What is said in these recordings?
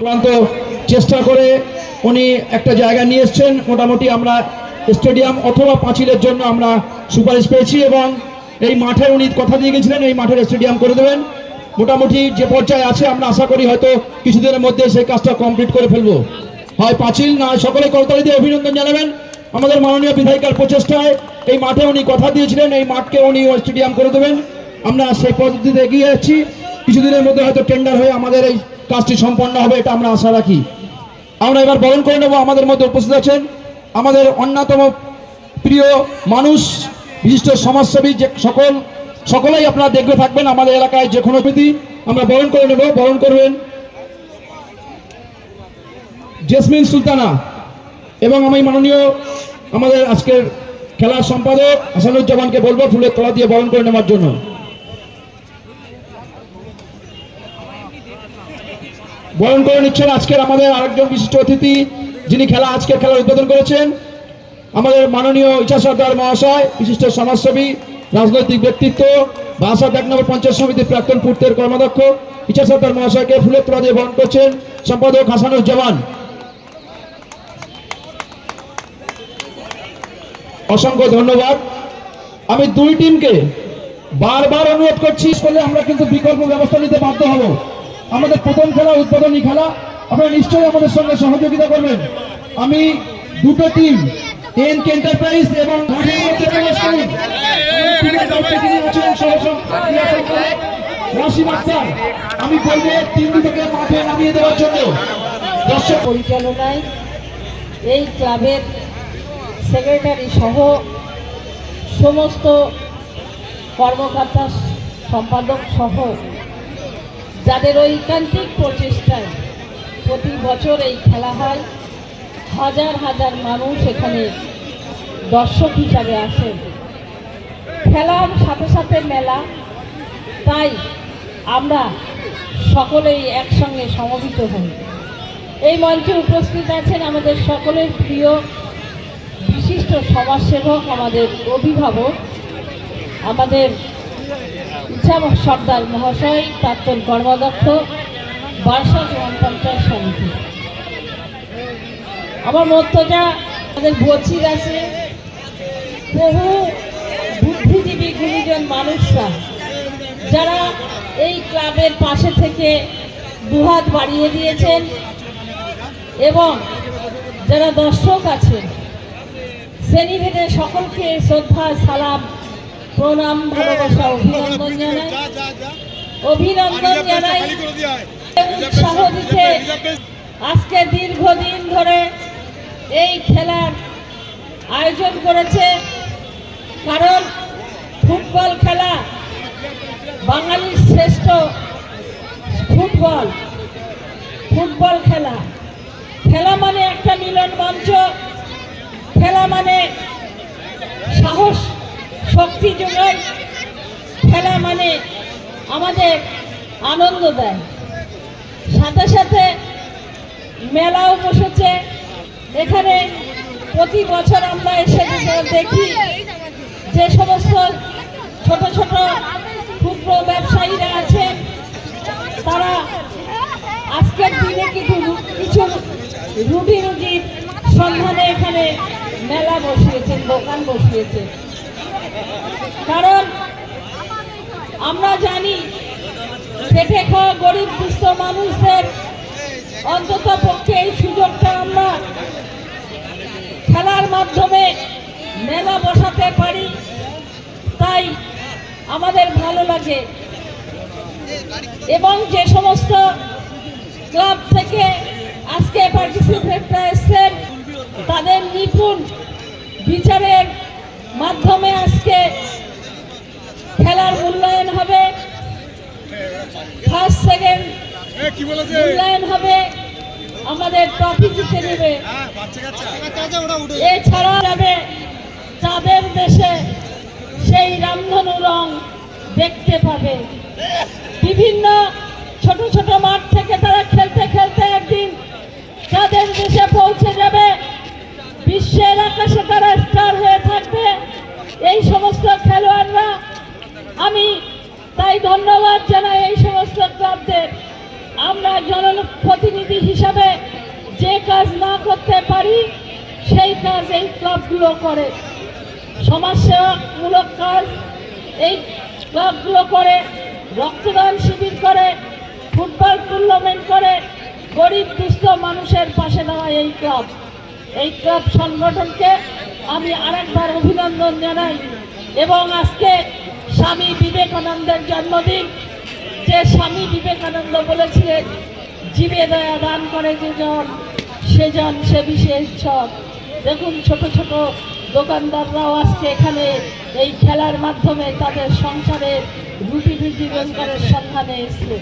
ক্লান্ত চেষ্টা করে উনি একটা জায়গা নিয়ে এসেছেন। মোটামুটি আমরা স্টেডিয়াম অথবা পাঁচিলের জন্য আমরা সুপারিশ পেয়েছি এবং এই মাঠে উনি কথা দিয়ে গেছিলেন এই মাঠের স্টেডিয়াম করে দেবেন। মোটামুটি যে পর্যায়ে আছে আমরা আশা করি হয়তো কিছুদিনের মধ্যে সেই কাজটা কমপ্লিট করে ফেলবো। হয় পাঁচিল না, সকলে করতালি দিয়ে অভিনন্দন জানাবেন আমাদের মাননীয় বিধায়িকার প্রচেষ্টায়। এই মাঠে উনি কথা দিয়েছিলেন এই মাঠকে উনি স্টেডিয়াম করে দেবেন। আমরা সেই পদ্ধতিতে এগিয়ে যাচ্ছি। কিছুদিনের মধ্যে হয়তো টেন্ডার হয়ে আমাদের এই কাজটি সম্পন্ন হবে, এটা আমরা আশা রাখি। আমরা এবার বরণ করে নেব। আমাদের মধ্যে উপস্থিত আছেন আমাদের অন্যতম প্রিয় মানুষ, বিশিষ্ট সমাজসেবী, যে সকলেই আপনারা দেখবে থাকবেন আমাদের এলাকায় যে কোনো প্রীতি আমরা বরণ করে নেব। বরণ করবেন জেসমিন সুলতানা এবং আমি মাননীয় আমাদের আজকের খেলার সম্পাদক হাসানুজ্জামানকে বলবো ফুলের তলা দিয়ে বরণ করে নেওয়ার জন্য। বরণ করে নিচ্ছেন আজকের আমাদের আরেকজন বিশিষ্ট অতিথি, যিনি আজকের খেলা উদ্বোধন করেছেন, আমাদের মাননীয় ইচ্ছা সর্দার মহাশয়, বিশিষ্ট সমাজসেবী, রাজনৈতিক ব্যক্তিত্ব, বাসাত ১ নম্বর পঞ্চায়েত সমিতির প্রাক্তন পূর্তের কর্মাধ্যক্ষ ইচ্ছা সর্দার মহাশয়কে ফুলের তোড়া দিয়ে বরণ করছেন সম্পাদক হাসানুজ্জামান। অসংখ্য ধন্যবাদ। আমি দুই টিমকে বারবার অনুরোধ করছি, আমরা কিন্তু বিকল্প ব্যবস্থা নিতে বাধ্য হব। আমাদের প্রথম খেলা উদ্বোধনী খেলা, আপনারা নিশ্চয়ই আমাদের সঙ্গে সহযোগিতা করবেন। আমি দুটো টিম এনকে এন্টারপ্রাইজ এবং আমি বলবো টিম দুটোকে মাঠে নামিয়ে দেওয়ার জন্য। দর্শক পরিচালনায় এই ক্লাবের সেক্রেটারি সহ সমস্ত কর্মকর্তা সম্পাদক সহ যাদের ঐকান্তিক প্রচেষ্টায় প্রতি বছর এই খেলা হয়, হাজার হাজার মানুষ এখানে দর্শক হিসাবে আসেন। খেলার সাথে সাথে মেলা, তাই আমরা সকলেই একসঙ্গে সমবেত হই। এই মঞ্চে উপস্থিত আছেন আমাদের সকলের প্রিয় বিশিষ্ট সমাজসেবক, আমাদের অভিভাবক, আমাদের ইচ্ছা সর্দার মহাশয়, প্রাক্তন কর্মাধ্যক্ষ, বারাসাত পঞ্চায়েত সমিতি। আমার মধ্যটা আমাদের বচির আছে, বহু বুদ্ধিজীবী গুণীজন মানুষরা যারা এই ক্লাবের পাশে থেকে দুহাত বাড়িয়ে দিয়েছেন এবং যারা দর্শক আছেন, শ্রেণীভেদে সকলকে শ্রদ্ধা, সালাম, প্রণাম, ভালোবাসা, অভিনন্দন জানাই। উৎসাহ দিতে আজকে দীর্ঘদিন ধরে এই খেলার আয়োজন করেছে, কারণ ফুটবল খেলা বাঙালির শ্রেষ্ঠ ফুটবল খেলা। খেলা মানে একটা মিলন মঞ্চ, খেলা মানে সাহস, শক্তি যোগায়, খেলা মানে আমাদের আনন্দ দেয়। সাথে সাথে মেলাও বসেছে এখানে। প্রতি বছর আমরা এসে দেখি যে সমস্ত ছোট ছোট ক্ষুদ্র ব্যবসায়ীরা আছেন, তারা আজকের দিনে কিছু রুটির সন্ধানে এখানে মেলা বসিয়েছেন, দোকান বসিয়েছেন। কারণ আমরা জানি খেটে খাওয়া গরিব দুস্থ মানুষদের অন্তত পক্ষে এই সুযোগটা আমরা খেলার মাধ্যমে মেলা বসাতে পারি, তাই আমাদের ভালো লাগে। এবং যে সমস্ত ক্লাব থেকে আজকে পার্টিসিপেটরা এসছেন, তাদের নিপুণ বিচারের মাধ্যমে আজকে খেলার মূল্যায়ন হবে, ফার্স্ট সেকেন্ড মূল্যায়ন হবে, আমাদের ট্রফি জিতে নেবে। এছাড়া যাবে চাঁদের দেশে সেই রামধনু রং দেখতে পাবে। বিভিন্ন ছোট ছোট মাঠ থেকে তারা খেলতে খেলতে একদিন চাঁদের দেশে পৌঁছে যাবে, বিশ্বের আকাশে তারা স্টার হয়ে থাকবে এই সমস্ত খেলোয়াড়রা। আমি তাই ধন্যবাদ জানাই এই সমস্ত ক্লাবদের। আমরা জনপ্রতিনিধি কাজ না করতে পারি সেই কাজ এই ক্লাবগুলো করে। সমাজসেবামূলক কাজ এই ক্লাবগুলো করে, রক্তদান শিবির করে, ফুটবল টুর্নামেন্ট করে, গরিব দুস্থ মানুষের পাশে দাঁড়ায় এই ক্লাব সংগঠনকে আমি আরেকবার অভিনন্দন জানাই। এবং আজকে স্বামী বিবেকানন্দের জন্মদিন, যে স্বামী বিবেকানন্দ বলেছিলেন জীবে দয়া দান করে যেজন সেজন সে বিশেষ সব। দেখুন ছোট ছোট দোকানদাররাও আজকে এখানে এই খেলার মাধ্যমে তাদের সংসারের রুটি রোজগারের সন্ধানে এসেছে।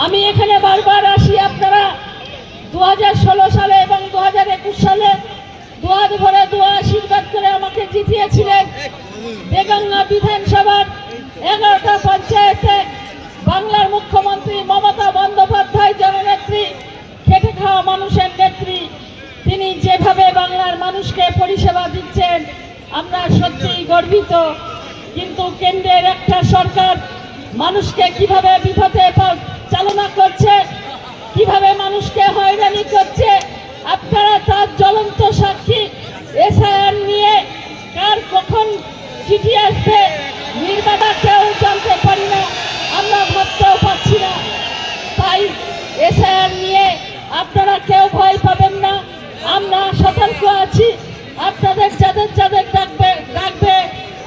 আমি এখানে বারবার আসি, আপনারা 2016 সালে এবং 2021 সালে দুয়ার ভরে দোয়া আশীর্বাদ করে আমাকে জিতিয়েছিলেন। দেগঙ্গা বিধানসভার 11টা পঞ্চায়েতে বাংলার মুখ্যমন্ত্রী মমতা বন্দ্যোপাধ্যায় জননেত্রী, খেটে খাওয়া মানুষের নেত্রী, তিনি যেভাবে বাংলার মানুষকে পরিষেবা দিচ্ছেন আমরা সত্যিই গর্বিত। কিন্তু কেন্দ্রের একটা সরকার মানুষকে কিভাবে বিপথে চালনা করছে, কিভাবে মানুষকে হয়রানি করছে, আপনারা তার জ্বলন্ত সাক্ষী। এসআইআর নিয়ে কার কখন চিঠি আসবে নির্বাচন কেউ জানতে পারি না, আমরা ভাবতেও পারছি না। তাই এসআইআর নিয়ে আপনারা কেউ ভয় পাবেন না, আমরা সতর্ক আছি। আপনাদের যাদের ডাকবে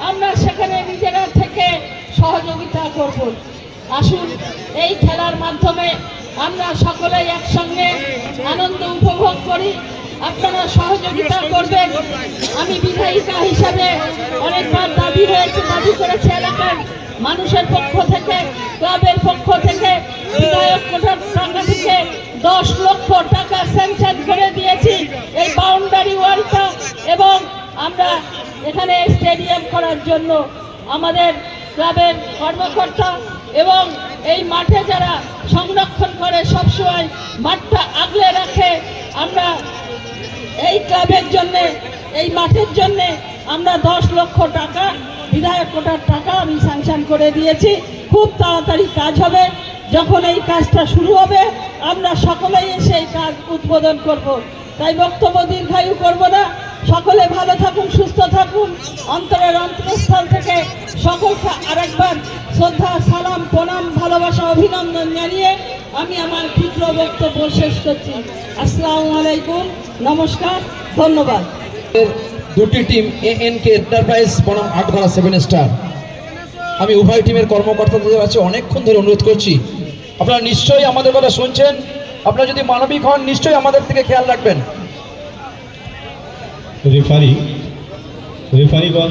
আমরা সেখানে নিজেরা থেকে সহযোগিতা করব। আসুন এই খেলার মাধ্যমে আমরা সকলেই একসঙ্গে আনন্দ উপভোগ করি, আপনারা সহযোগিতা করবেন। আমি বিধায়িকা হিসাবে অনেকবার দাবি করেছি এলাকার মানুষের পক্ষ থেকে, ক্লাবের পক্ষ থেকে বিধায়ক কোটার টাকা থেকে 10 লক্ষ টাকা স্যাংশন করে দিয়েছি এই বাউন্ডারি ওয়ালটা, এবং আমরা এখানে স্টেডিয়াম করার জন্য আমাদের ক্লাবের কর্মকর্তা এবং এই মাঠে যারা সংরক্ষণ করে সবসময় মাঠটা আগলে রাখে, আমরা এই ক্লাবের জন্য এই মাঠের জন্য আমরা 10 লক্ষ টাকা বিধায়ক কোটার টাকা আমি স্যাংশন করে দিয়েছি। খুব তাড়াতাড়ি কাজ হবে। যখন এই কাজটা শুরু হবে আমরা সকলেই এসে এই কাজ উদ্বোধন করব। তাই বক্তব্য দীর্ঘায়ু করব না। সকলে ভালো থাকুন, সুস্থ থাকুন। অন্তরের অন্তঃস্থল থেকে সকলকে আরেকবার শ্রদ্ধা, সালাম, প্রণাম, ভালোবাসা, অভিনন্দন জানিয়ে আমি আমার ক্ষুদ্র বক্তব্য শেষ করছি। আসসালামু আলাইকুম, নমস্কার, ধন্যবাদ। দুটি টিম ANK এন্টারপ্রাইজ বনাম আটঘরা 7 স্টার, আমি উভয় টিমের কর্মকর্তাদের কাছে অনেকক্ষণ ধরে অনুরোধ করছি, আপনারা নিশ্চয়ই আমাদের কথা শুনছেন। আপনারা যদি মানবিক হন নিশ্চয়ই আমাদের থেকে খেয়াল রাখবেন। রেফারিগণ